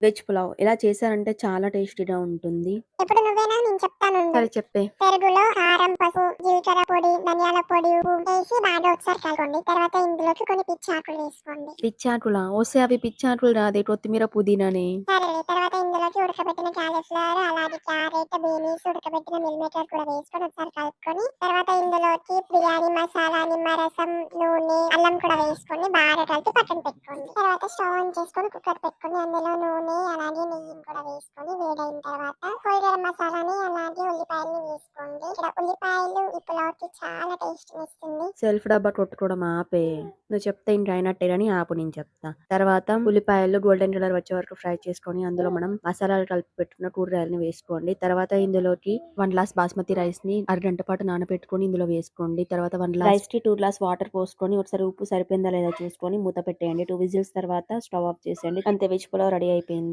Veg pulao ఎలా చేశారంటే చాలా టేస్టీగా ఉంటుంది. ఇప్పుడు నువ్వేనా నేను చెప్తానుండు. సరే చెప్పే. పెరుగులో కారం, పసుపు, జీలకర్ర పొడి, ధనియాల పొడి, ఉప్పు వేసి బాగా ఒకసారి కలుపుకోండి. తర్వాత ఇందులోకి కొన్ని పిచ్చి ఆకులు వేసుకోండి. పిచ్చాకులా? ఒసేయ్ అవి పిచ్చాకులు రాదే కొత్తిమీర, పుదీనానే. సరేలే. తర్వాత ఇందులోకి ఉడకబెట్టిన క్యాలీఫ్లవర్, అలాగే క్యారెట్, బీనీస్, ఉడకబెట్టిన మిల్ మేకర్ కూడా వేసుకొని ఒకసారి కలుపుకొని, తర్వాత ఇందులోకి బిర్యానీ మసాలా, నిమ్మరసం, నూనె, అల్లం కూడా వేసుకొని బాగా కలిపి పక్కన పెట్టుకోండి. తర్వాత స్టవ్ ఆన్ చేసుకొని కుక్కర్ పెట్టుకొని అందులో నూనె అలాగే నెయ్యిని కూడా వేసుకొని వేడైన తర్వాత హోల్ గరం మసాలాని అలాగే ఉల్లిపాయలని వేసుకోండి. ఇక్కడ ఉల్లిపాయలు ఈ పులావ్‌కి చాలా టేస్ట్‌నిస్తుంది. సెల్ఫ్ డబ్బా కొట్టుకోవడం ఆపే. నువ్వు చెప్తే ఇంక అయినట్టే గాని ఆపు నేను చెప్తా. తర్వాత ఉల్లిపాయలు గోల్డెన్ కలర్ వచ్చే వరకు ఫ్రై చేసుకొని అందులో మనం మసాలాలు కలిపి పెట్టుకున్న కూరగాయలని వేసుకోండి. తర్వాత ఇందులోకి 1 గ్లాస్ బాస్మతి రైస్ ని అరగంట పాటు నానబెట్టుకొని ఇందులో వేసుకోండి. తర్వాత 1 గ్లాస్ రైస్ కి 2 గ్లాస్ వాటర్ పోసుకొని ఒకసారి ఉప్పు సరిపోయిందా లేదా చూసుకొని మూత పెట్టేయండి. 2 విజిల్స్ తర్వాత స్టవ్ ఆఫ్ చేసేయండి. అంతే వెజ్ పులావ్ రెడీ అయిపోయింది.